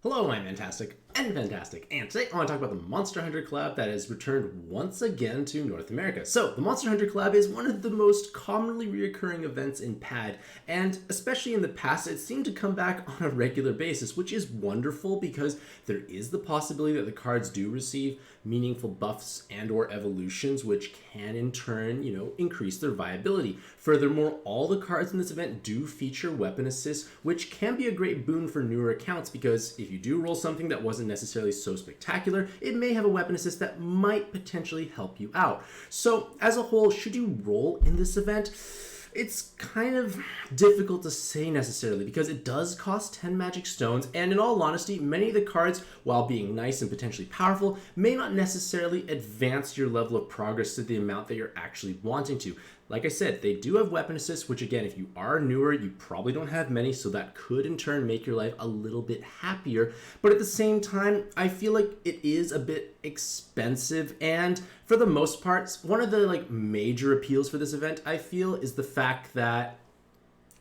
Hello, I'm Mantastic'c and Fantastic, and today I want to talk about the Monster Hunter collab that has returned once again to North America. So, the Monster Hunter collab is one of the most commonly reoccurring events in PAD, and especially in the past, it seemed to come back on a regular basis, which is wonderful because there is the possibility that the cards do receive meaningful buffs and or evolutions, which can in turn, increase their viability. Furthermore, all the cards in this event do feature weapon assists, which can be a great boon for newer accounts because if you do roll something that wasn't necessarily so spectacular, it may have a weapon assist that might potentially help you out. So as a whole, should you roll in this event? It's kind of difficult to say necessarily because it does cost 10 magic stones, and in all honesty, many of the cards, while being nice and potentially powerful, may not necessarily advance your level of progress to the amount that you're actually wanting to. Like I said, they do have weapon assists, which again, if you are newer, you probably don't have many, so that could in turn make your life a little bit happier. But at the same time, I feel like it is a bit expensive, and for the most part, one of the major appeals for this event, I feel, is the fact that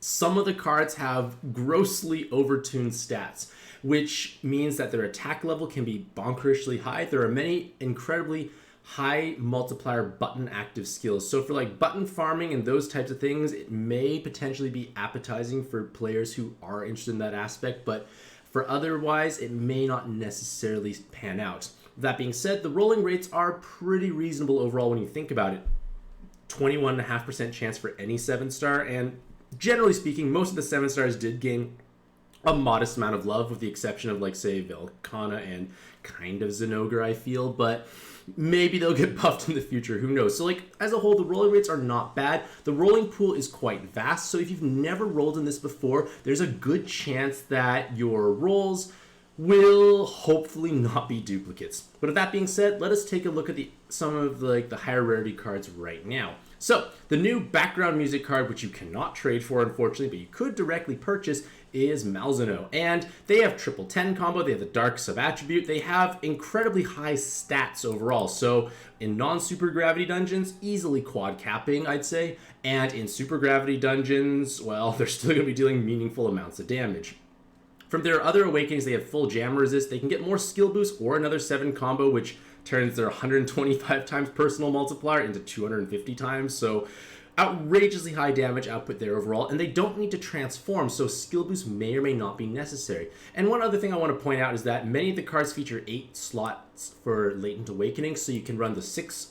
some of the cards have grossly overtuned stats, which means that their attack level can be bonkerishly high. There are many incredibly high multiplier button active skills. So for button farming and those types of things, it may potentially be appetizing for players who are interested in that aspect, but for otherwise, it may not necessarily pan out. That being said, the rolling rates are pretty reasonable overall when you think about it. 21.5% chance for any 7-star, and generally speaking, most of the 7-stars did gain a modest amount of love, with the exception of, say, Velkhana and kind of Zinogre, I feel, but maybe they'll get buffed in the future, who knows. So, as a whole, the rolling rates are not bad. The rolling pool is quite vast, so if you've never rolled in this before, there's a good chance that your rolls will hopefully not be duplicates. But with that being said, let us take a look at some of the higher rarity cards right now. So, the new background music card, which you cannot trade for, unfortunately, but you could directly purchase, is Malzeno. And they have triple 10 combo, they have the dark sub-attribute, they have incredibly high stats overall. So, in non-super gravity dungeons, easily quad capping, I'd say. And in super gravity dungeons, well, they're still going to be dealing meaningful amounts of damage. From their other awakenings, they have full jam resist. They can get more skill boost or another 7 combo, which turns their 125 times personal multiplier into 250 times. So outrageously high damage output there overall. And they don't need to transform, so skill boost may or may not be necessary. And one other thing I want to point out is that many of the cards feature 8 slots for latent awakening. So you can run the 6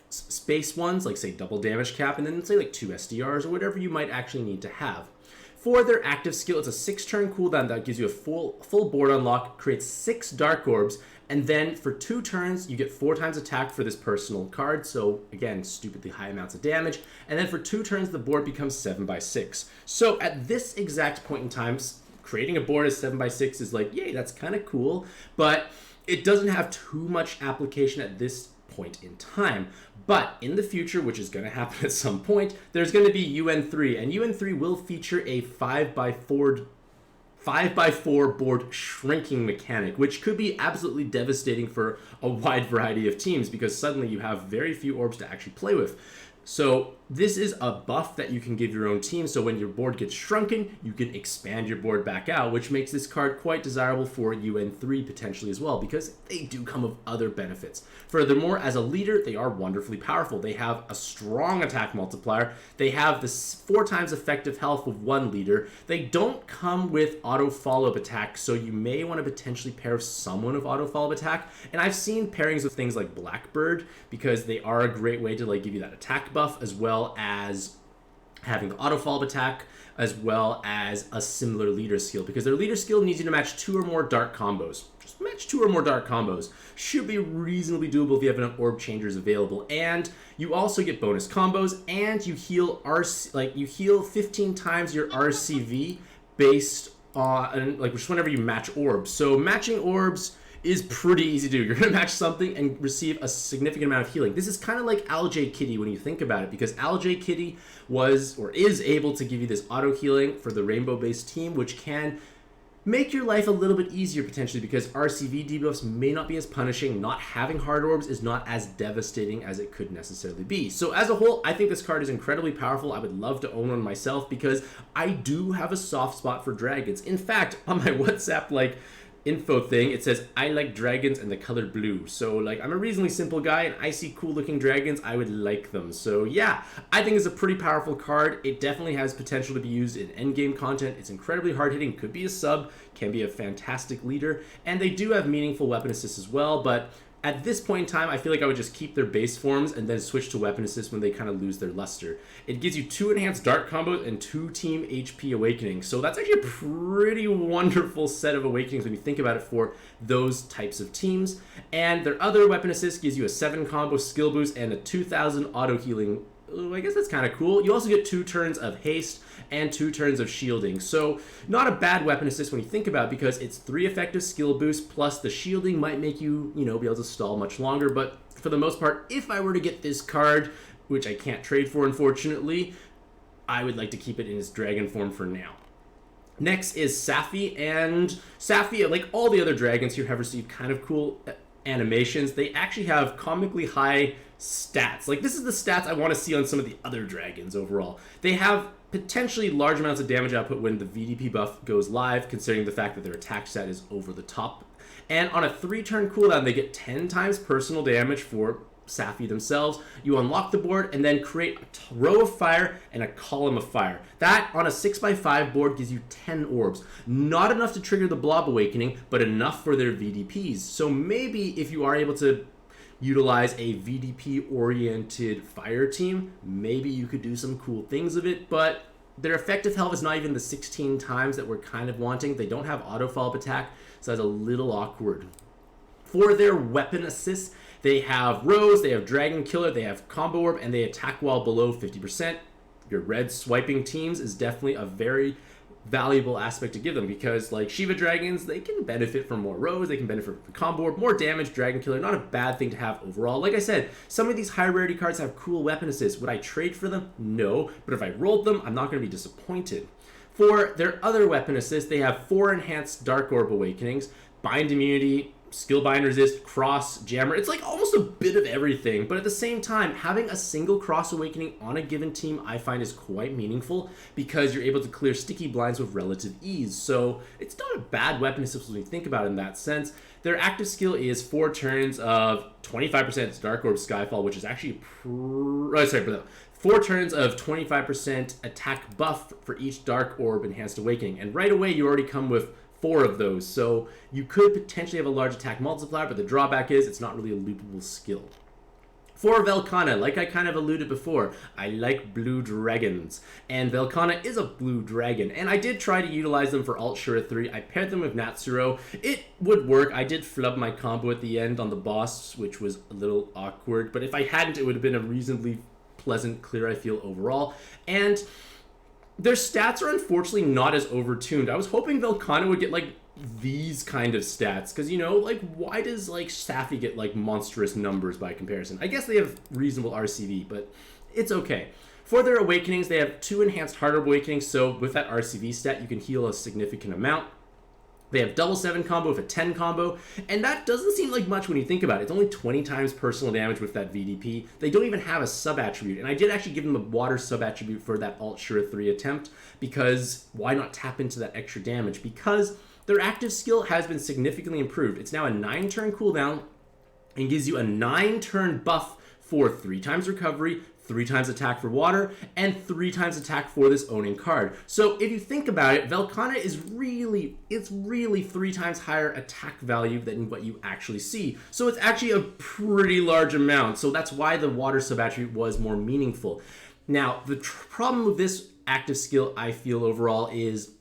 space ones, say double damage cap, and then say 2 SDRs or whatever you might actually need to have. For their active skill, it's a 6-turn cooldown that gives you a full board unlock, creates 6 dark orbs, and then for 2 turns, you get 4 times attack for this personal card, so again, stupidly high amounts of damage, and then for 2 turns, the board becomes 7x6. So at this exact point in time, creating a board as 7x6 is yay, that's kind of cool, but it doesn't have too much application at this point in time. But in the future, which is going to happen at some point, there's going to be UN3, and UN3 will feature a 5x4 board shrinking mechanic, which could be absolutely devastating for a wide variety of teams because suddenly you have very few orbs to actually play with. So this is a buff that you can give your own team, so when your board gets shrunken, you can expand your board back out, which makes this card quite desirable for UN3 potentially as well, because they do come with other benefits. Furthermore, as a leader, they are wonderfully powerful. They have a strong attack multiplier. They have the 4 times effective health with 1 leader. They don't come with auto follow-up attack, so you may want to potentially pair with someone with auto follow-up attack. And I've seen pairings with things like Blackbird, because they are a great way to give you that attack buff, as well as having auto follow-up attack, as well as a similar leader skill, because their leader skill needs you to match 2 or more dark combos. Just match 2 or more dark combos. Should be reasonably doable if you have enough orb changers available. And you also get bonus combos, and you heal you heal 15 times your RCV based on just whenever you match orbs. So matching orbs is pretty easy to do. You're going to match something and receive a significant amount of healing. This is kind of like Alj Kitty when you think about it, because Alj Kitty was or is able to give you this auto healing for the rainbow-based team, which can make your life a little bit easier potentially, because RCV debuffs may not be as punishing. Not having hard orbs is not as devastating as it could necessarily be. So as a whole, I think this card is incredibly powerful. I would love to own one myself because I do have a soft spot for dragons. In fact, on my WhatsApp info thing, it says, I like dragons and the color blue. So, like, I'm a reasonably simple guy, and I see cool looking dragons, I would like them. So, yeah, I think it's a pretty powerful card. It definitely has potential to be used in endgame content. It's incredibly hard hitting, could be a sub, can be a fantastic leader, and they do have meaningful weapon assists as well, but at this point in time, I feel like I would just keep their base forms and then switch to weapon assist when they kind of lose their luster. It gives you 2 enhanced dart combos and 2 team HP awakenings. So that's actually a pretty wonderful set of awakenings when you think about it for those types of teams. And their other weapon assist gives you a 7 combo skill boost and a 2000 auto healing. I guess that's kind of cool. You also get 2 turns of haste and 2 turns of shielding. So not a bad weapon assist when you think about it, because it's 3 effective skill boosts plus the shielding might make you, be able to stall much longer. But for the most part, if I were to get this card, which I can't trade for unfortunately, I would like to keep it in its dragon form for now. Next is Safi, and Safi, like all the other dragons here, have received kind of cool animations. They actually have comically high stats. Like, this is the stats I want to see on some of the other dragons overall. They have potentially large amounts of damage output when the VDP buff goes live, considering the fact that their attack stat is over the top. And on a 3-turn cooldown, they get 10 times personal damage for Safi themselves. You unlock the board and then create a row of fire and a column of fire. That, on a 6x5 board, gives you 10 orbs. Not enough to trigger the Blob Awakening, but enough for their VDPs. So maybe if you are able to utilize a VDP-oriented fire team, maybe you could do some cool things of it, but their effective health is not even the 16 times that we're kind of wanting. They don't have auto follow-up attack, so that's a little awkward. For their weapon assists, they have Rose, they have Dragon Killer, they have Combo Orb, and they attack while below 50%. Your red swiping teams is definitely a very valuable aspect to give them, because like Shiva Dragons, they can benefit from more Rose, they can benefit from Combo Orb, more damage, Dragon Killer, not a bad thing to have overall. Like I said, some of these high rarity cards have cool weapon assists. Would I trade for them? No, but if I rolled them, I'm not going to be disappointed. For their other weapon assists, they have 4 enhanced Dark Orb Awakenings, Bind Immunity, Skill Bind Resist, Cross, Jammer. It's like almost a bit of everything, but at the same time, having a single Cross Awakening on a given team I find is quite meaningful, because you're able to clear sticky blinds with relative ease. So it's not a bad weapon assist when you think about it in that sense. Their active skill is 4 turns of 25% Dark Orb Skyfall, which is actually 4 turns of 25% attack buff for each Dark Orb Enhanced Awakening. And right away, you already come with 4 of those, so you could potentially have a large attack multiplier, but the drawback is it's not really a loopable skill. For Velkhana, like I kind of alluded before, I like blue dragons, and Velkhana is a blue dragon, and I did try to utilize them for Alt Shura 3. I paired them with Natsuro. It would work. I did flub my combo at the end on the boss, which was a little awkward, but if I hadn't, it would have been a reasonably pleasant clear, I feel, overall. And their stats are unfortunately not as overtuned. I was hoping Velkhana would get like these kind of stats, because like, why does like Safi get like monstrous numbers by comparison? I guess they have reasonable RCV, but it's okay. For their awakenings, they have 2 enhanced Heart Orb Awakenings, so with that RCV stat you can heal a significant amount. They have double 7 combo with a 10 combo, and that doesn't seem like much when you think about it. It's only 20 times personal damage with that VDP. They don't even have a sub-attribute, and I did actually give them a water sub-attribute for that Alt Shura 3 attempt, because why not tap into that extra damage? Because their active skill has been significantly improved. It's now a 9-turn cooldown and gives you a 9-turn buff for 3 times recovery, 3 times attack for water, and 3 times attack for this owning card. So if you think about it, Velkhana is really 3 times higher attack value than what you actually see. So it's actually a pretty large amount. So that's why the water sub-attribute was more meaningful. Now, the problem with this active skill, I feel overall, is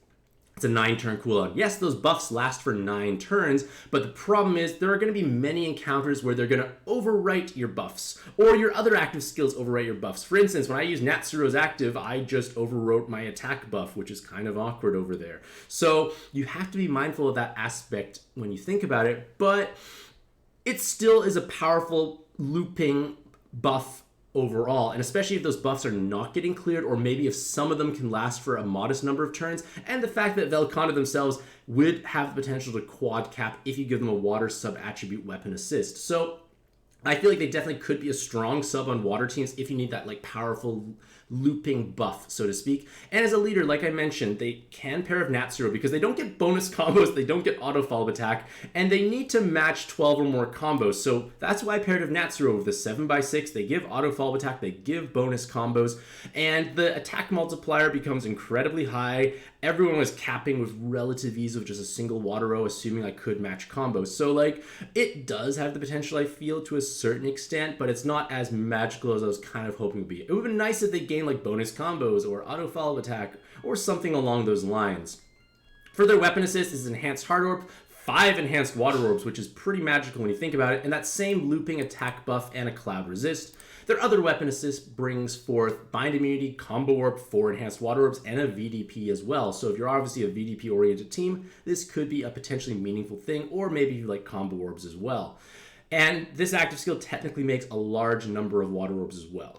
it's a 9-turn cooldown. Yes, those buffs last for 9 turns, but the problem is there are going to be many encounters where they're going to overwrite your buffs, or your other active skills overwrite your buffs. For instance, when I use Natsuro's active, I just overwrote my attack buff, which is kind of awkward over there. So you have to be mindful of that aspect when you think about it, but it still is a powerful looping buff overall, and especially if those buffs are not getting cleared, or maybe if some of them can last for a modest number of turns, and the fact that Velkhana themselves would have the potential to quad cap if you give them a water sub-attribute weapon assist. So I feel like they definitely could be a strong sub on water teams if you need that like powerful looping buff, so to speak. And as a leader, like I mentioned, they can pair of Natsuro because they don't get bonus combos, they don't get auto follow attack, and they need to match 12 or more combos. So that's why I paired of Natsuro with the 7x6. They give auto follow attack, they give bonus combos, and the attack multiplier becomes incredibly high. Everyone was capping with relative ease of just a single water row, assuming I could match combos. So like, it does have the potential, I feel, to a certain extent, but it's not as magical as I was kind of hoping it would be. It would have been nice if they gained like bonus combos or auto follow attack or something along those lines. For their weapon assist is enhanced hard orb, 5 enhanced water orbs, which is pretty magical when you think about it, and that same looping attack buff and a cloud resist. Their other weapon assist brings forth bind immunity, combo orb, 4 enhanced water orbs, and a VDP as well. So if you're obviously a VDP oriented team, this could be a potentially meaningful thing, or maybe you like combo orbs as well. And this active skill technically makes a large number of water orbs as well.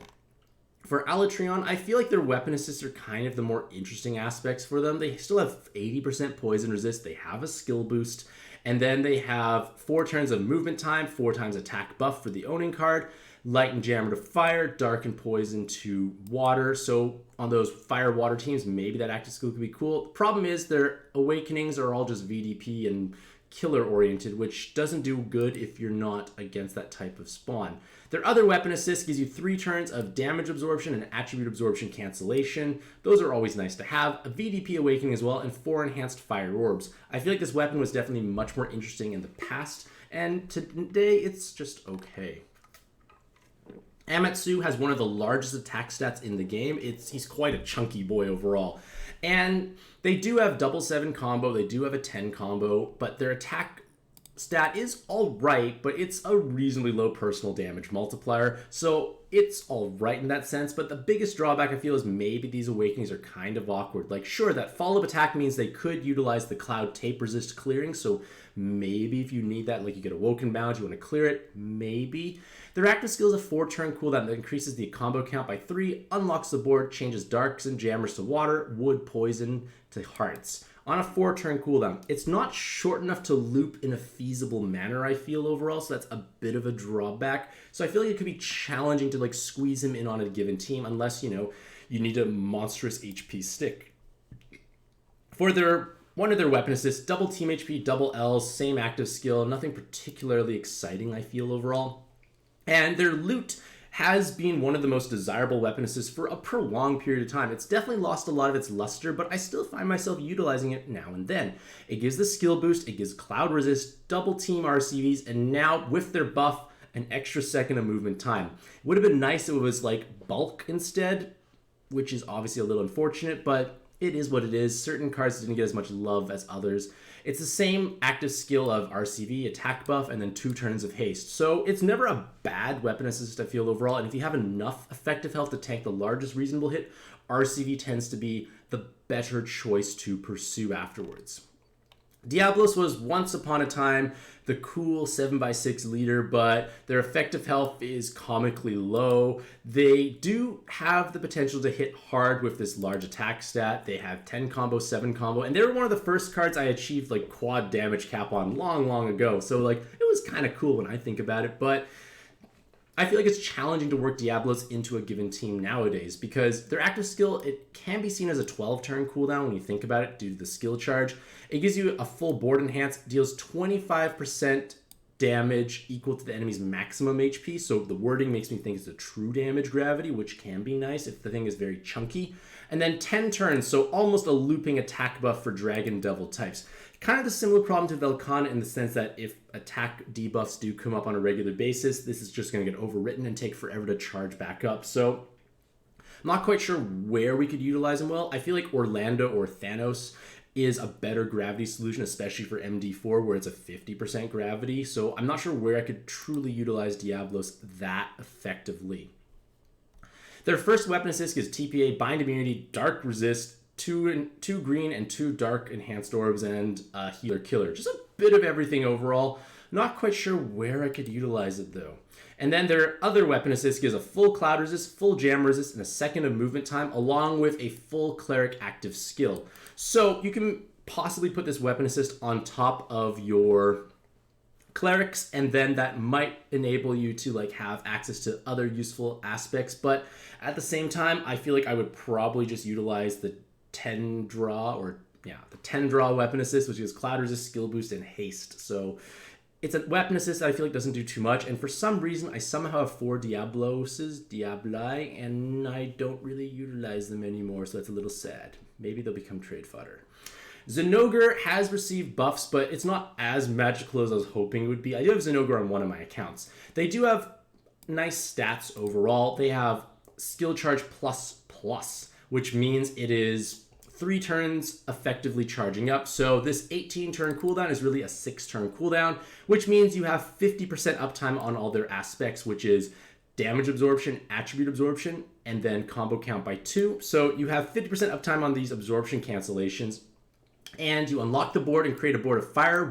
For Alatreon, I feel like their weapon assists are kind of the more interesting aspects for them. They still have 80% poison resist, they have a skill boost, and then they have 4 turns of movement time, 4 times attack buff for the owning card, light and jammer to fire, dark and poison to water. So on those fire water teams, maybe that active skill could be cool. The problem is their awakenings are all just VDP and killer oriented, which doesn't do good if you're not against that type of spawn. Their other weapon assist gives you 3 turns of damage absorption and attribute absorption cancellation. Those are always nice to have. A VDP awakening as well, and 4 enhanced fire orbs. I feel like this weapon was definitely much more interesting in the past, and today it's just okay. Amatsu has one of the largest attack stats in the game. He's quite a chunky boy overall. And they do have double 7 combo, they do have a 10 combo, but their attack stat is alright, but it's a reasonably low personal damage multiplier, so it's alright in that sense. But the biggest drawback I feel is maybe these awakenings are kind of awkward. Like, sure, that follow-up attack means they could utilize the cloud tape resist clearing, so maybe if you need that, like you get awoken bound, you want to clear it, maybe. Their active skill is a 4-turn cooldown that increases the combo count by 3, unlocks the board, changes darks and jammers to water, wood, poison to hearts. On a 4-turn cooldown, it's not short enough to loop in a feasible manner, I feel, overall, so that's a bit of a drawback. So I feel like it could be challenging to like squeeze him in on a given team, unless, you know, you need a monstrous HP stick. For one of their weapon assists, double team HP, double L, same active skill, nothing particularly exciting, I feel, overall. And their loot has been one of the most desirable weapon assists for a prolonged period of time. It's definitely lost a lot of its luster, but I still find myself utilizing it now and then. It gives the skill boost, it gives cloud resist, double team RCVs, and now with their buff, an extra second of movement time. It would have been nice if it was like bulk instead, which is obviously a little unfortunate, but it is what it is. Certain cards didn't get as much love as others. It's the same active skill of RCV, attack buff, and then 2 turns of haste. So it's never a bad weapon assist, I feel, overall. And if you have enough effective health to tank the largest reasonable hit, RCV tends to be the better choice to pursue afterwards. Diablos was once upon a time the cool 7x6 leader, but their effective health is comically low. They do have the potential to hit hard with this large attack stat. They have 10 combo, 7 combo, and they were one of the first cards I achieved like quad damage cap on long ago. So like, it was kind of cool when I think about it, but I feel like it's challenging to work Diablos into a given team nowadays because their active skill, it can be seen as a 12-turn cooldown when you think about it due to the skill charge. It gives you a full board enhance, deals 25% damage equal to the enemy's maximum HP, so the wording makes me think it's a true damage gravity, which can be nice if the thing is very chunky. And then 10 turns, so almost a looping attack buff for Dragon Devil types. Kind of the similar problem to Velkhana in the sense that if attack debuffs do come up on a regular basis, this is just going to get overwritten and take forever to charge back up. So I'm not quite sure where we could utilize them well. I feel like Orlando or Thanos is a better gravity solution, especially for MD4 where it's a 50% gravity. So I'm not sure where I could truly utilize Diablos that effectively. Their first weapon assist gives TPA, bind immunity, dark resist, 2 green and 2 dark enhanced orbs, and healer killer. Just a bit of everything overall. Not quite sure where I could utilize it though. And then their other weapon assist gives a full cloud resist, full jam resist, and a second of movement time, along with a full cleric active skill. So you can possibly put this weapon assist on top of your clerics, and then that might enable you to like have access to other useful aspects. But at the same time, I feel like I would probably just utilize the 10 draw weapon assist, which is cloud resist, skill boost, and haste. So it's a weapon assist that I feel like doesn't do too much, and for some reason I somehow have 4 Diabli, and I don't really utilize them anymore, so that's a little sad. Maybe they'll become trade fodder. Zinogre has received buffs, but it's not as magical as I was hoping it would be. I do have Zinogre on one of my accounts. They do have nice stats overall. They have skill charge plus, which means it is 3 turns effectively charging up. So this 18 turn cooldown is really a 6 turn cooldown, which means you have 50% uptime on all their aspects, which is damage absorption, attribute absorption, and then combo count by 2. So you have 50% uptime on these absorption cancellations, and you unlock the board and create a board of fire,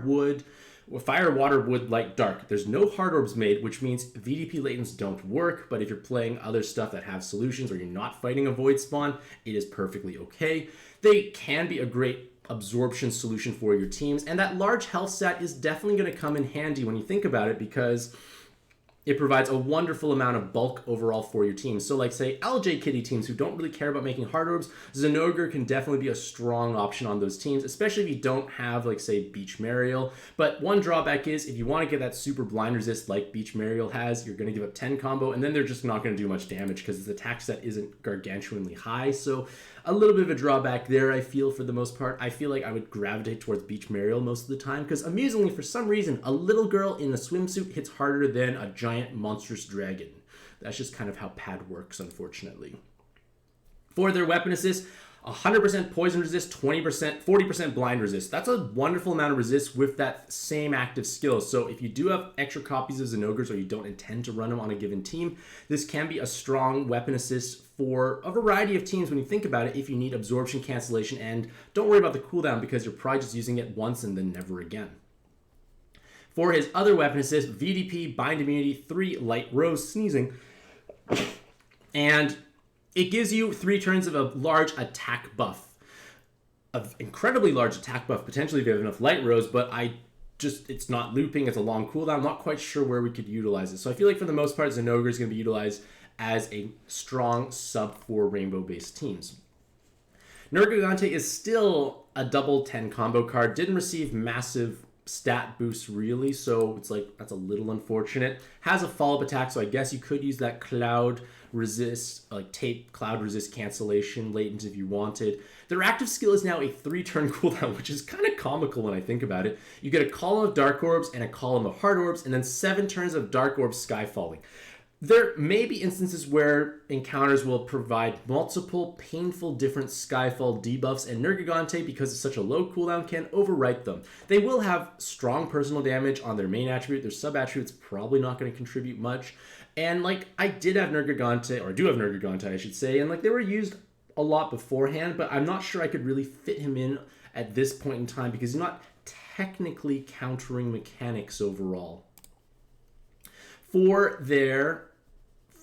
water, wood, light, dark. There's no hard orbs made, which means VDP latents don't work, but if you're playing other stuff that have solutions or you're not fighting a void spawn, it is perfectly okay. They can be a great absorption solution for your teams, and that large health stat is definitely going to come in handy when you think about it, because it provides a wonderful amount of bulk overall for your team. So like say LJ Kitty teams who don't really care about making hard orbs, Zinogre can definitely be a strong option on those teams, especially if you don't have like say Beach Mariel. But one drawback is if you want to get that super blind resist like Beach Mariel has, you're going to give up 10 combo, and then they're just not going to do much damage because its attack set isn't gargantuanly high. So a little bit of a drawback there, I feel, for the most part. I feel like I would gravitate towards Beach Mariel most of the time, because amusingly, for some reason, a little girl in a swimsuit hits harder than a giant monstrous dragon. That's just kind of how pad works, unfortunately. For their weapon assist, 100% poison resist, 40% blind resist. That's a wonderful amount of resist with that same active skill. So if you do have extra copies of Zinogres or you don't intend to run them on a given team, this can be a strong weapon assist for a variety of teams when you think about it, if you need absorption cancellation. And don't worry about the cooldown because you're probably just using it once and then never again. For his other weapon assist, VDP, Bind Immunity, 3 Light Rose, Sneezing, and it gives you 3 turns of a large attack buff. An incredibly large attack buff, potentially if you have enough Light Rose, but it's not looping, it's a long cooldown. I'm not quite sure where we could utilize it. So I feel like for the most part, Zinogre is going to be utilized as a strong sub for rainbow-based teams. Nergigante is still a double 10 combo card, didn't receive massive stat boosts really, so it's like that's a little unfortunate. Has a follow-up attack, so I guess you could use that cloud resist, like tape cloud resist cancellation latent if you wanted. Their active skill is now a 3-turn cooldown, which is kind of comical when I think about it. You get a column of dark orbs and a column of hard orbs, and then 7 turns of dark orbs sky falling. There may be instances where encounters will provide multiple painful different Skyfall debuffs, and Nergigante, because it's such a low cooldown, can overwrite them. They will have strong personal damage on their main attribute. Their sub-attribute's probably not going to contribute much. And like, I did have Nergigante, or I do have Nergigante, I should say, and like they were used a lot beforehand, but I'm not sure I could really fit him in at this point in time because he's not technically countering mechanics overall. For their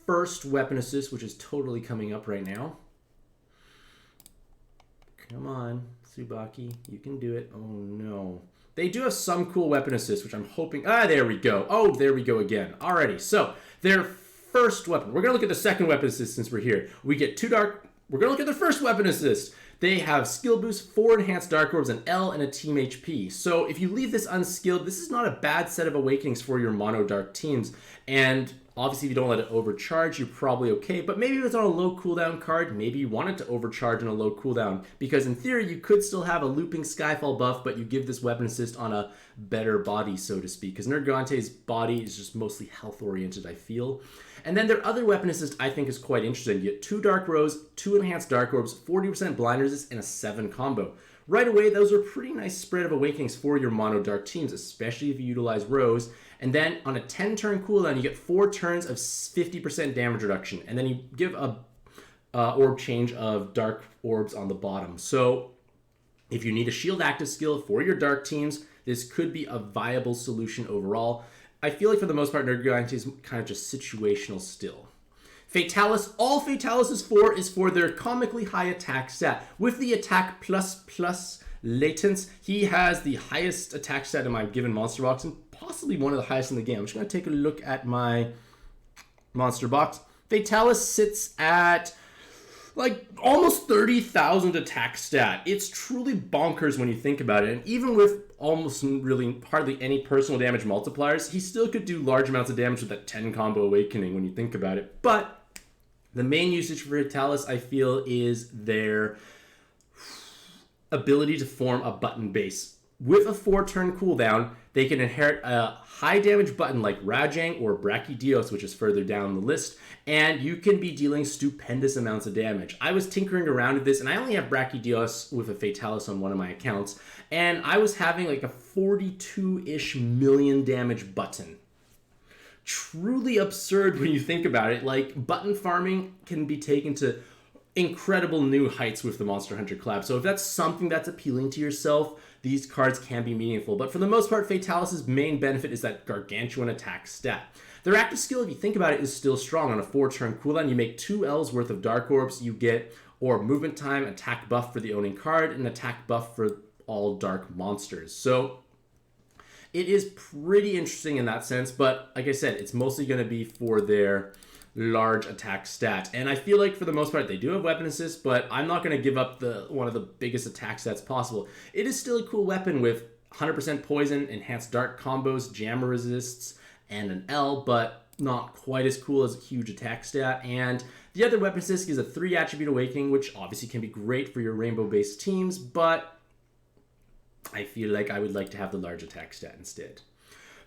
first weapon assist, which is totally coming up right now. Come on, Tsubaki, you can do it. Oh no. They do have some cool weapon assist, which I'm hoping... there we go. Oh, there we go again. Alrighty, so their first weapon. We're going to look at the second weapon assist since we're here. We get 2 dark... We're going to look at their first weapon assist. They have skill boost, 4 enhanced dark orbs, an L, and a team HP. So if you leave this unskilled, this is not a bad set of awakenings for your mono dark teams. And obviously if you don't let it overcharge, you're probably okay. But maybe if it's on a low cooldown card, maybe you want it to overcharge on a low cooldown. Because in theory, you could still have a looping Skyfall buff, but you give this weapon assist on a better body, so to speak. Because Nergigante's body is just mostly health-oriented, I feel. And then their other weapon assist I think is quite interesting. You get 2 Dark Rose, 2 Enhanced Dark Orbs, 40% Blind Resist, and a 7 combo. Right away, those are a pretty nice spread of awakenings for your mono dark teams, especially if you utilize Rose. And then on a 10-turn cooldown, you get 4 turns of 50% damage reduction. And then you give a orb change of dark orbs on the bottom. So if you need a shield active skill for your dark teams, this could be a viable solution overall. I feel like for the most part, Nergigante is kind of just situational still. Fatalis, all Fatalis is for their comically high attack stat. With the attack plus Latents. He has the highest attack stat in my given monster box and possibly one of the highest in the game. I'm just going to take a look at my monster box. Fatalis sits at like almost 30,000 attack stat. It's truly bonkers when you think about it. And even with almost really hardly any personal damage multipliers, he still could do large amounts of damage with that 10 combo awakening when you think about it. But the main usage for Fatalis, I feel, is their ability to form a button base. With a 4-turn cooldown, they can inherit a high damage button like Rajang or Brachydios, which is further down the list, and you can be dealing stupendous amounts of damage. I was tinkering around with this, and I only have Brachydios with a Fatalis on one of my accounts, and I was having like a 42-ish million damage button. Truly absurd when you think about it. Like, button farming can be taken to incredible new heights with the Monster Hunter collab. So if that's something that's appealing to yourself, these cards can be meaningful. But for the most part, Fatalis' main benefit is that gargantuan attack stat. Their active skill, if you think about it, is still strong. On a 4-turn cooldown, you make 2 L's worth of Dark Orbs. You get orb movement time, attack buff for the owning card, and attack buff for all dark monsters. So it is pretty interesting in that sense, but like I said, it's mostly going to be for their large attack stat. And I feel like for the most part, they do have weapon assist, but I'm not going to give up one of the biggest attack stats possible. It is still a cool weapon with 100% poison, enhanced dark combos, jammer resists, and an L, but not quite as cool as a huge attack stat. And the other weapon assist is a 3 attribute awakening, which obviously can be great for your rainbow-based teams, but I feel like I would like to have the large attack stat instead.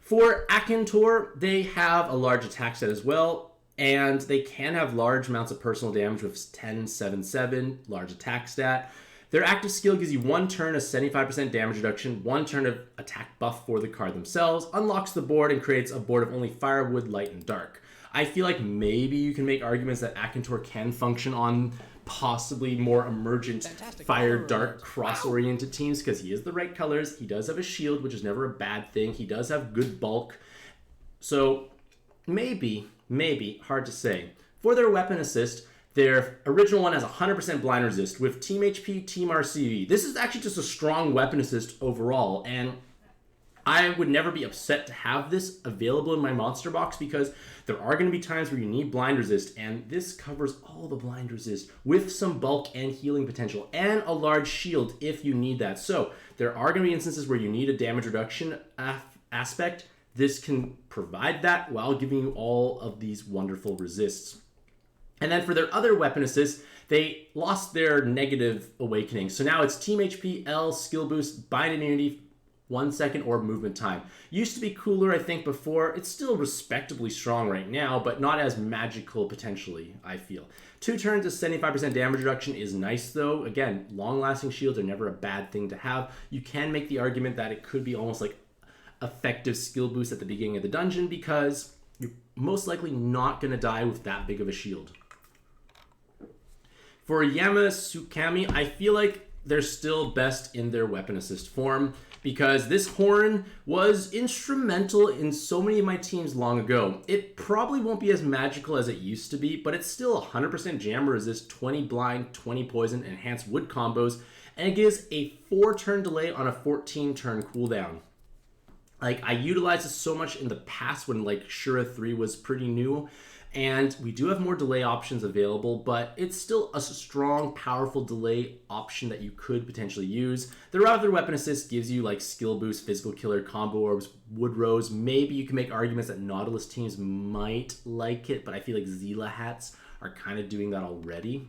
For Akantor, they have a large attack stat as well, and they can have large amounts of personal damage with 10-7-7, large attack stat. Their active skill gives you 1 turn of 75% damage reduction, 1 turn of attack buff for the card themselves, unlocks the board, and creates a board of only fire, wood, light, and dark. I feel like maybe you can make arguments that Akantor can function on possibly more emergent fire, dark, cross-oriented teams because he is the right colors. He does have a shield, which is never a bad thing. He does have good bulk. So maybe, hard to say. For their weapon assist, their original one has 100% blind resist with Team HP, Team RCV. This is actually just a strong weapon assist overall, and I would never be upset to have this available in my monster box because there are going to be times where you need blind resist, and this covers all the blind resist with some bulk and healing potential and a large shield if you need that. So there are going to be instances where you need a damage reduction aspect. This can provide that while giving you all of these wonderful resists. And then for their other weapon assists, they lost their negative awakening. So now it's Team HP, L, skill boost, bind immunity, 1 second orb movement time. Used to be cooler, I think, before. It's still respectably strong right now, but not as magical potentially, I feel. 2 turns of 75% damage reduction is nice, though. Again, long-lasting shields are never a bad thing to have. You can make the argument that it could be almost like effective skill boost at the beginning of the dungeon because you're most likely not going to die with that big of a shield. For Yama Tsukami, I feel like they're still best in their weapon assist form because this horn was instrumental in so many of my teams long ago. It probably won't be as magical as it used to be, but it's still 100% jammer resist, 20 blind, 20 poison, enhanced wood combos, and it gives a 4-turn delay on a 14-turn cooldown. Like, I utilized this so much in the past when, like, Shura 3 was pretty new, and we do have more delay options available, but it's still a strong, powerful delay option that you could potentially use. Their other weapon assist gives you, like, skill boost, physical killer, combo orbs, wood rose. Maybe you can make arguments that Nautilus teams might like it, but I feel like Zila hats are kind of doing that already.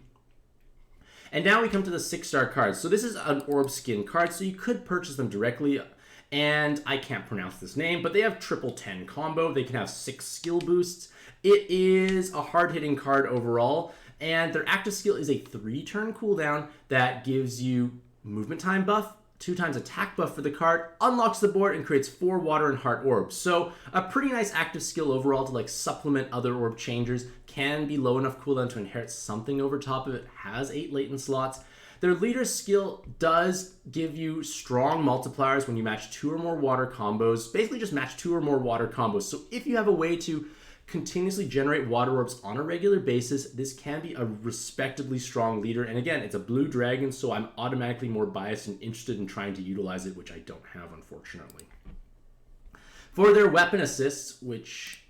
And now we come to the 6-star cards. So this is an orb skin card, so you could purchase them directly. And I can't pronounce this name, but they have triple 10 combo. They can have 6 skill boosts. It is a hard-hitting card overall, and their active skill is a 3-turn cooldown that gives you movement time buff, 2 times attack buff for the card, unlocks the board, and creates 4 water and heart orbs. So a pretty nice active skill overall to like supplement other orb changers. Can be low enough cooldown to inherit something over top of it. Has 8 latent slots. Their leader's skill does give you strong multipliers when you match 2 or more water combos. Basically just match 2 or more water combos. So if you have a way to continuously generate water orbs on a regular basis, this can be a respectably strong leader. And again, it's a blue dragon, so I'm automatically more biased and interested in trying to utilize it, which I don't have, unfortunately. For their weapon assists, which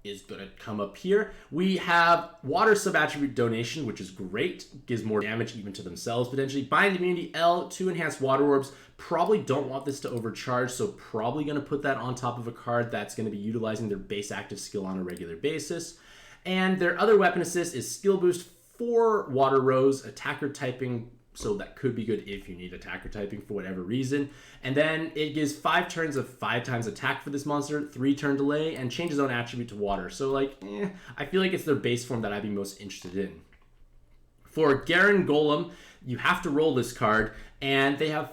is going to come up here, we have Water Sub-Attribute Donation, which is great. Gives more damage even to themselves, potentially. Bind Immunity L, 2 enhanced water orbs. Probably don't want this to overcharge, so probably going to put that on top of a card that's going to be utilizing their base active skill on a regular basis. And their other weapon assist is Skill Boost, 4 Water Rose, attacker typing, so that could be good if you need attacker typing for whatever reason. And then it gives 5 turns of 5 times attack for this monster, 3 turn delay, and changes own attribute to water. So like, I feel like it's their base form that I'd be most interested in. For Garangolm, you have to roll this card, and they have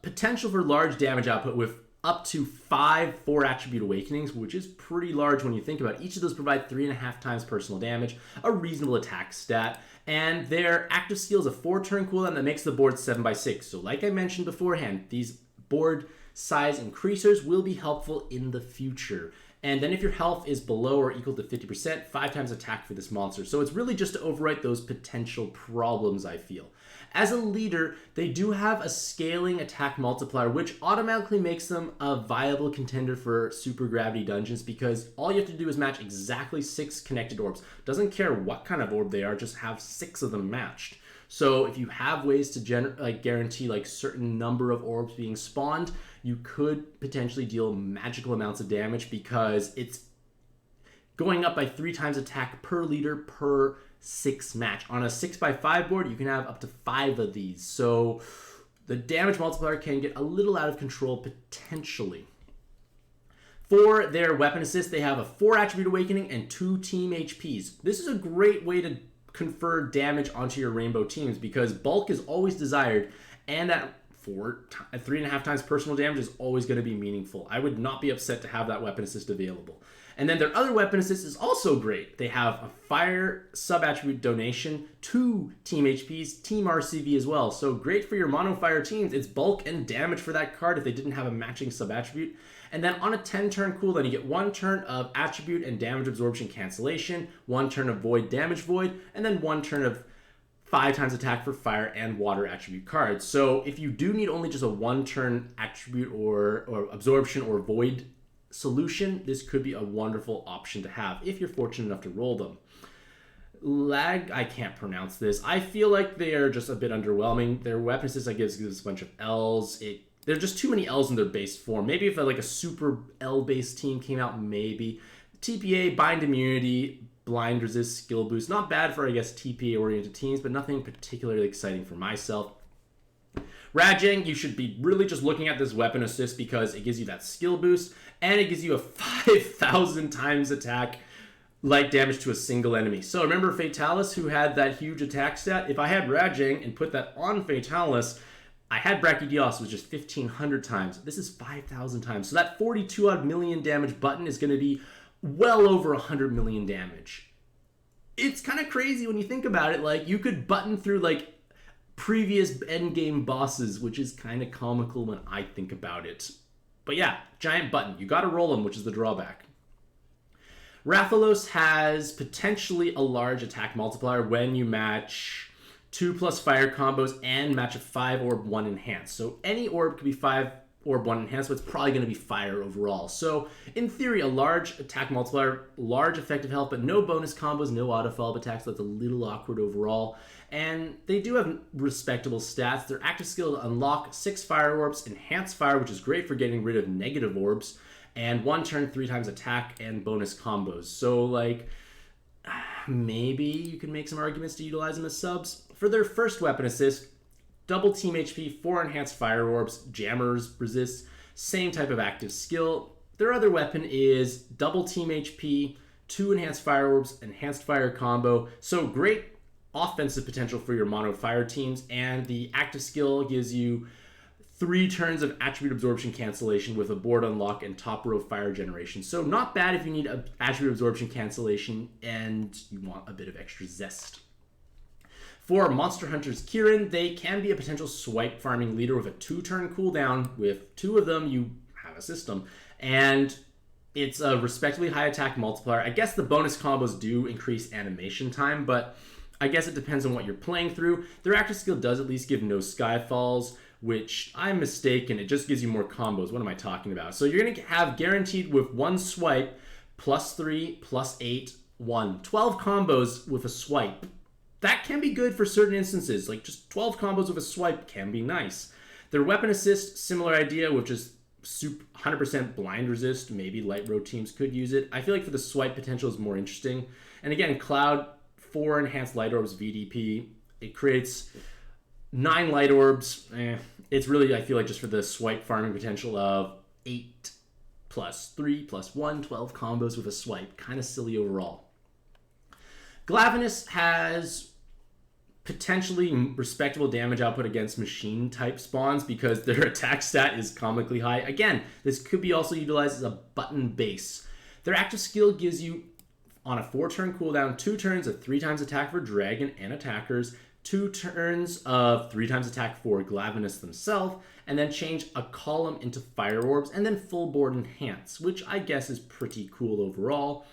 potential for large damage output with up to 5 4 attribute awakenings, which is pretty large when you think about it. Each of those provide 3.5 times personal damage, a reasonable attack stat, and their active skill is a 4-turn cooldown that makes the board 7x6. So like I mentioned beforehand, these board size increasers will be helpful in the future. And then if your health is below or equal to 50%, 5 times attack for this monster. So it's really just to overwrite those potential problems, I feel. As a leader, they do have a scaling attack multiplier, which automatically makes them a viable contender for super gravity dungeons, because all you have to do is match exactly 6 connected orbs. Doesn't care what kind of orb they are, just have 6 of them matched. So if you have ways to guarantee like certain number of orbs being spawned, you could potentially deal magical amounts of damage, because it's going up by 3 times attack per leader per 6 match. On a 6x5 board, you can have up to 5 of these. So the damage multiplier can get a little out of control potentially. For their weapon assist, they have a 4 attribute awakening and 2 team HPs. This is a great way to confer damage onto your rainbow teams, because bulk is always desired, and that 3.5 times personal damage is always going to be meaningful. I would not be upset to have that weapon assist available. And then their other weapon assist is also great. They have a fire sub-attribute donation, 2 team HPs, team RCV as well. So great for your mono fire teams. It's bulk and damage for that card if they didn't have a matching sub-attribute. And then on a 10-turn cooldown, you get 1 turn of attribute and damage absorption cancellation, 1 turn of void damage void, and then 1 turn of 5 times attack for fire and water attribute cards. So if you do need only just a 1-turn attribute or absorption or void solution, this could be a wonderful option to have if you're fortunate enough to roll them. I can't pronounce this. I feel like they are just a bit underwhelming. Their weapon assist, I guess, gives a bunch of L's. There are just too many L's in their base form. Maybe if like a super L-based team came out, maybe. TPA, bind immunity, blind resist, skill boost. Not bad for, I guess, TPA-oriented teams, but nothing particularly exciting for myself. Rajang, you should be really just looking at this weapon assist because it gives you that skill boost, and it gives you a 5,000 times attack light damage to a single enemy. So remember Fatalis, who had that huge attack stat? If I had Rajang and put that on Fatalis, I had Brachydios, which is 1,500 times. This is 5,000 times. So that 42-odd million damage button is going to be well over 100 million damage. It's kind of crazy when you think about it. Like, you could button through, like, previous endgame bosses, which is kind of comical when I think about it. But yeah, giant button. You got to roll them, which is the drawback. Rathalos has potentially a large attack multiplier when you match 2+ fire combos and match a 5 orb 1 enhanced. So any orb could be 5 orb 1 enhanced, but it's probably going to be fire overall. So in theory, a large attack multiplier, large effective health, but no bonus combos, no auto follow-up attacks. So that's a little awkward overall. And they do have respectable stats. Their active skill to unlock 6 fire orbs, enhance fire, which is great for getting rid of negative orbs, and 1 turn 3 times attack and bonus combos. So like, maybe you can make some arguments to utilize them as subs. For their first weapon assist, double team HP, 4 enhanced fire orbs, jammers resist, same type of active skill. Their other weapon is double team HP, 2 enhanced fire orbs, enhanced fire combo. So great offensive potential for your mono fire teams, and the active skill gives you 3 turns of attribute absorption cancellation with a board unlock and top row fire generation. So not bad if you need an attribute absorption cancellation and you want a bit of extra zest. For Monster Hunter's Kirin, they can be a potential swipe farming leader with a 2-turn cooldown. With 2 of them, you have a system. And It's a respectively high attack multiplier. I guess the bonus combos do increase animation time, but I guess it depends on what you're playing through. Their active skill does at least give no Skyfalls, which I'm mistaken. It just gives you more combos. What am I talking about? So you're going to have guaranteed with one swipe, +3, +8, 1. 12 combos with a swipe. That can be good for certain instances. Like just 12 combos with a swipe can be nice. Their weapon assist, similar idea with just 100% blind resist. Maybe light road teams could use it. I feel like for the swipe potential is more interesting. And again, Cloud, 4 enhanced light orbs VDP. It creates 9 light orbs. It's really, I feel like, just for the swipe farming potential of 8 +3 +1, 12 combos with a swipe. Kind of silly overall. Glavenus has potentially respectable damage output against machine type spawns because their attack stat is comically high. Again, this could be also utilized as a button base. Their active skill gives you, on a 4-turn cooldown, 2 turns of 3 times attack for dragon and attackers, 2 turns of 3 times attack for Glavenus themselves, and then change a column into fire orbs, and then full board enhance, which I guess is pretty cool overall.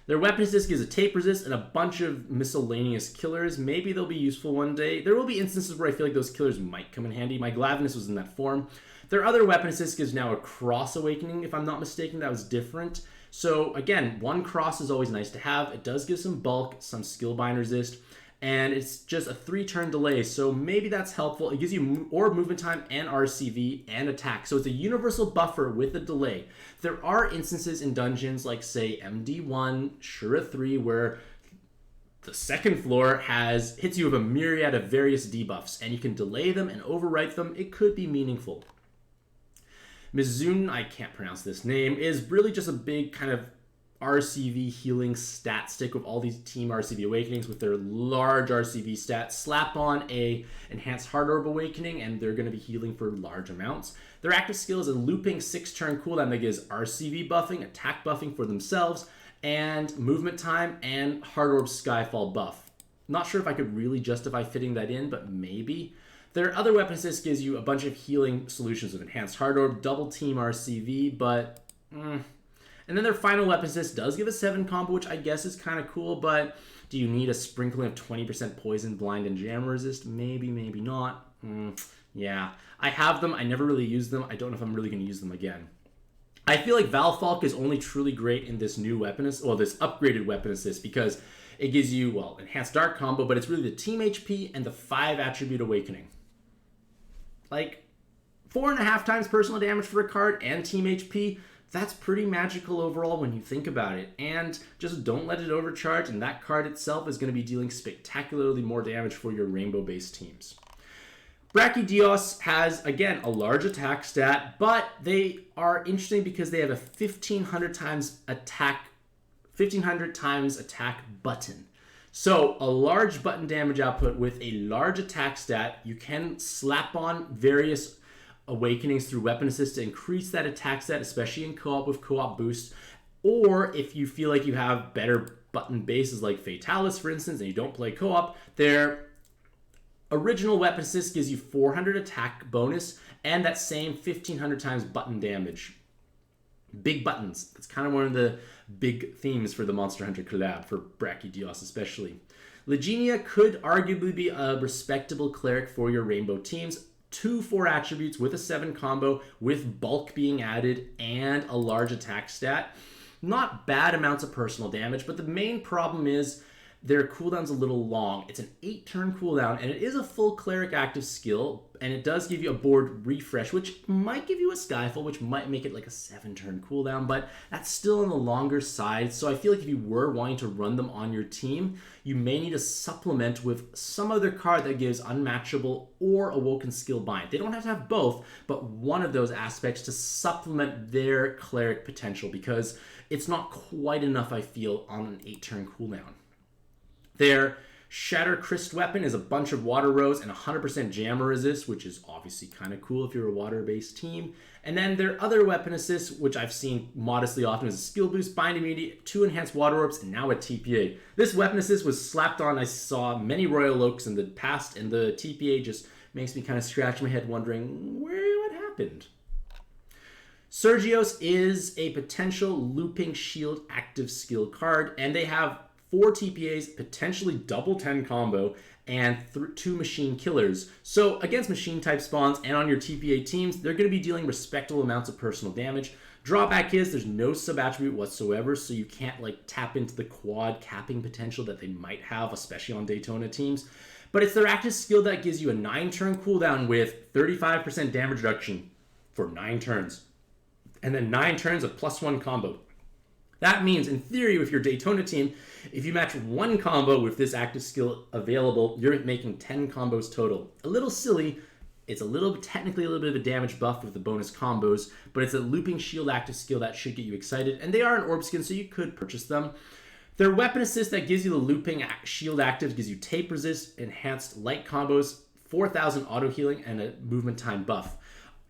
Their weapon assist gives a tape resist and a bunch of miscellaneous killers. Maybe they'll be useful one day. There will be instances where I feel like those killers might come in handy. My Glavenus was in that form. Their other weapon assist gives now a cross awakening, if I'm not mistaken. That was different. So again, 1 cross is always nice to have. It does give some bulk, some skill bind resist, and it's just a 3-turn delay, so maybe that's helpful. It gives you orb movement time and RCV and attack, so it's a universal buffer with a delay. There are instances in dungeons like, say, MD1, Shura 3, where the second floor hits you with a myriad of various debuffs, and you can delay them and overwrite them. It could be meaningful. Mizutsune, I can't pronounce this name, is really just a big kind of RCV healing stat stick with all these team RCV awakenings with their large RCV stats. Slap on a enhanced hard orb awakening and they're going to be healing for large amounts. Their active skill is a looping 6-turn cooldown that gives RCV buffing, attack buffing for themselves, and movement time and hard orb skyfall buff. Not sure if I could really justify fitting that in, but maybe. Their other weapon assist gives you a bunch of healing solutions with enhanced hard orb, double team RCV, but And then their final weapon assist does give a 7 combo, which I guess is kind of cool, but do you need a sprinkling of 20% poison, blind, and jam resist? Maybe, maybe not. Yeah. I have them. I never really use them. I don't know if I'm really going to use them again. I feel like Valphalk is only truly great in this new weapon assist, well, this upgraded weapon assist, because it gives you, well, enhanced dark combo, but it's really the team HP and the 5 attribute awakening. Like, 4.5 times personal damage for a card and team HP. That's pretty magical overall when you think about it. And just don't let it overcharge, and that card itself is going to be dealing spectacularly more damage for your rainbow-based teams. Brachydios has, again, a large attack stat, but they are interesting because they have a 1,500 times attack button. So a large button damage output with a large attack stat. You can slap on various awakenings through weapon assist to increase that attack stat, especially in co-op with co-op boost. Or if you feel like you have better button bases like Fatalis, for instance, and you don't play co-op, their original weapon assist gives you 400 attack bonus and that same 1,500 times button damage. Big buttons. That's kind of one of the big themes for the Monster Hunter collab, for Brachydios especially. Legiana could arguably be a respectable cleric for your rainbow teams. 2 4 attributes with a 7 combo, with bulk being added and a large attack stat. Not bad amounts of personal damage, but the main problem is their cooldown's a little long. It's an 8-turn cooldown, and it is a full cleric active skill, and it does give you a board refresh, which might give you a Skyfall, which might make it like a 7-turn cooldown, but that's still on the longer side. So I feel like if you were wanting to run them on your team, you may need to supplement with some other card that gives unmatchable or awoken skill bind. They don't have to have both, but one of those aspects to supplement their cleric potential, because it's not quite enough, I feel, on an 8-turn cooldown. Their Shatter Christ weapon is a bunch of water rose and 100% jammer resist, which is obviously kind of cool if you're a water-based team. And then their other weapon assist, which I've seen modestly often, is a skill boost, bind immunity, 2 enhanced water orbs, and now a TPA. This weapon assist was slapped on, I saw many Royal Oaks in the past, and the TPA just makes me kind of scratch my head wondering what happened. Seregios is a potential looping shield active skill card, and they have 4 TPAs, potentially double 10 combo, and 2 machine killers. So against machine type spawns and on your TPA teams, they're going to be dealing respectable amounts of personal damage. Drawback is there's no sub-attribute whatsoever, so you can't like tap into the quad capping potential that they might have, especially on Daytona teams. But it's their active skill that gives you a 9-turn cooldown with 35% damage reduction for 9 turns. And then 9 turns of +1 combo. That means, in theory, with your Daytona team, if you match 1 combo with this active skill available, you're making 10 combos total. A little silly. It's technically a little bit of a damage buff with the bonus combos, but it's a looping shield active skill that should get you excited. And they are an orb skin, so you could purchase them. Their weapon assist that gives you the looping shield active gives you tape resist, enhanced light combos, 4,000 auto healing, and a movement time buff.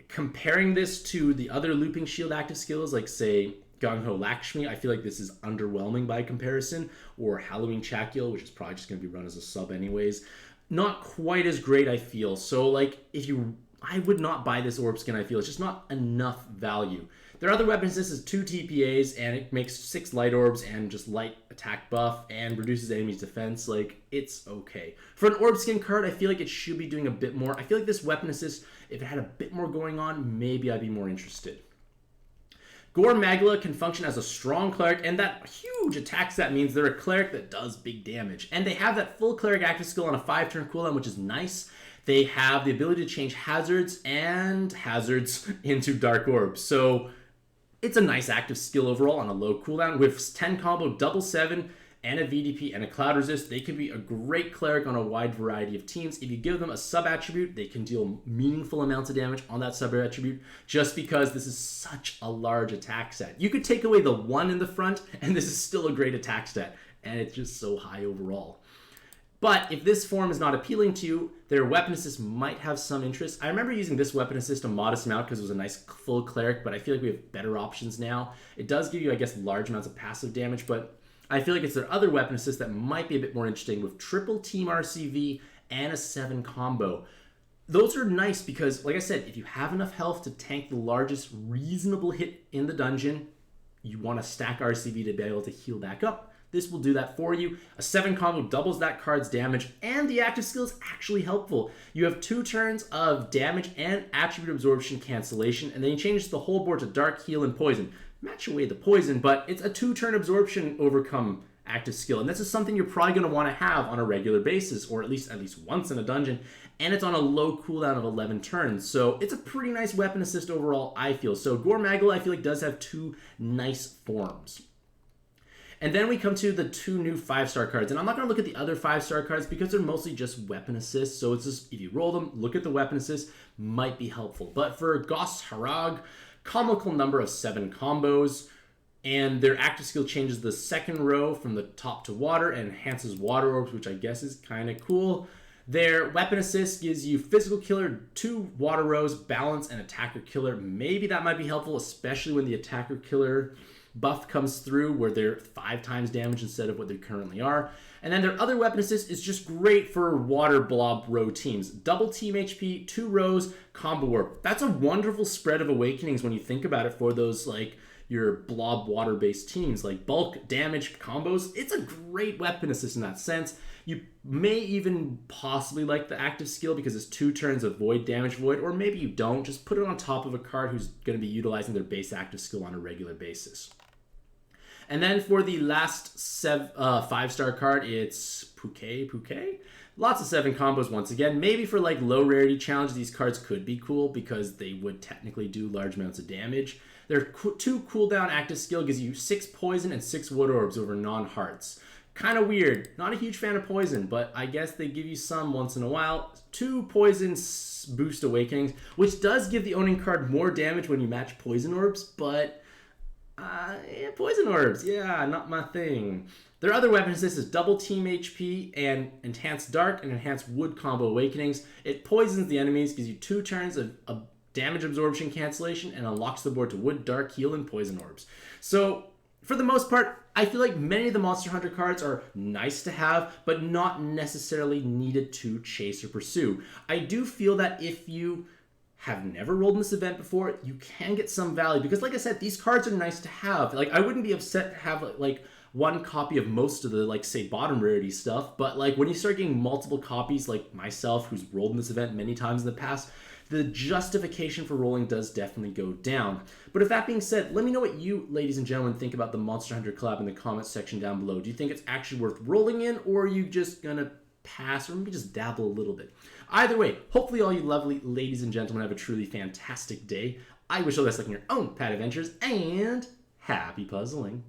Comparing this to the other looping shield active skills, like say Gung-Ho Lakshmi, I feel like this is underwhelming by comparison, or Halloween Chakil, which is probably just going to be run as a sub anyways. Not quite as great, I feel. So like, I would not buy this orb skin, I feel. It's just not enough value. Their other weapon assist is 2 TPAs, and it makes 6 light orbs and just light attack buff and reduces enemies' defense. Like, it's okay. For an orb skin card, I feel like it should be doing a bit more. I feel like this weapon assist, if it had a bit more going on, maybe I'd be more interested. Gore Magala can function as a strong cleric, and that huge attack stat means they're a cleric that does big damage. And they have that full cleric active skill on a 5-turn cooldown, which is nice. They have the ability to change hazards into dark orbs. So it's a nice active skill overall on a low cooldown. With 10 combo, double 7, and a VDP and a cloud resist, they can be a great cleric on a wide variety of teams. If you give them a sub-attribute, they can deal meaningful amounts of damage on that sub-attribute just because this is such a large attack set. You could take away the 1 in the front, and this is still a great attack stat, and it's just so high overall. But if this form is not appealing to you, their weapon assist might have some interest. I remember using this weapon assist a modest amount because it was a nice full cleric, but I feel like we have better options now. It does give you, I guess, large amounts of passive damage, but I feel like it's their other weapon assist that might be a bit more interesting with triple team RCV and a 7 combo. Those are nice because, like I said, if you have enough health to tank the largest reasonable hit in the dungeon, you want to stack RCV to be able to heal back up. This will do that for you. A 7 combo doubles that card's damage, and the active skill is actually helpful. You have 2 turns of damage and attribute absorption cancellation, and then you change the whole board to dark, heal, and poison. Match away the poison, but it's a 2-turn absorption overcome active skill, and this is something you're probably going to want to have on a regular basis, or at least once in a dungeon, and it's on a low cooldown of 11 turns, so it's a pretty nice weapon assist overall, I feel. So Gore Magala, I feel like, does have 2 nice forms. And then we come to the 2 new 5-star cards. And I'm not going to look at the other 5-star cards because they're mostly just weapon assists. So it's just, if you roll them, look at the weapon assists, might be helpful. But for Goss Harag, comical number of 7 combos. And their active skill changes the second row from the top to water and enhances water orbs, which I guess is kind of cool. Their weapon assist gives you physical killer, 2 water rows, balance, and attacker killer. Maybe that might be helpful, especially when the attacker killer buff comes through where they're 5 times damage instead of what they currently are. And then their other weapon assist is just great for water blob row teams. Double team HP, 2 rows, combo orb. That's a wonderful spread of awakenings when you think about it for those like your blob water based teams like bulk damage combos. It's a great weapon assist in that sense. You may even possibly like the active skill because it's 2 turns of void damage void, or maybe you don't. Just put it on top of a card who's going to be utilizing their base active skill on a regular basis. And then for the last 5-star card, it's Pukei-Pukei. Lots of 7 combos once again. Maybe for like low rarity challenge, these cards could be cool because they would technically do large amounts of damage. Their 2 cooldown active skill gives you 6 poison and 6 wood orbs over non-hearts. Kind of weird. Not a huge fan of poison, but I guess they give you some once in a while. 2 poison boost awakenings, which does give the owning card more damage when you match poison orbs, but poison orbs, yeah, not my thing. Their other weapon assist is double team HP and enhanced dark and enhanced wood combo awakenings. It poisons the enemies, gives you 2 turns of damage absorption cancellation, and unlocks the board to wood, dark, heal, and poison orbs. So for the most part, I feel like many of the Monster Hunter cards are nice to have, but not necessarily needed to chase or pursue. I do feel that if you have never rolled in this event before, you can get some value. Because like I said, these cards are nice to have. Like, I wouldn't be upset to have, like one copy of most of the, like, say, bottom rarity stuff. But, like, when you start getting multiple copies, like myself, who's rolled in this event many times in the past, the justification for rolling does definitely go down. But if that being said, let me know what you, ladies and gentlemen, think about the Monster Hunter collab in the comments section down below. Do you think it's actually worth rolling in, or are you just gonna pass, or maybe just dabble a little bit? Either way, hopefully all you lovely ladies and gentlemen have a truly fantastic day. I wish you all the best luck in your own pad adventures, and happy puzzling.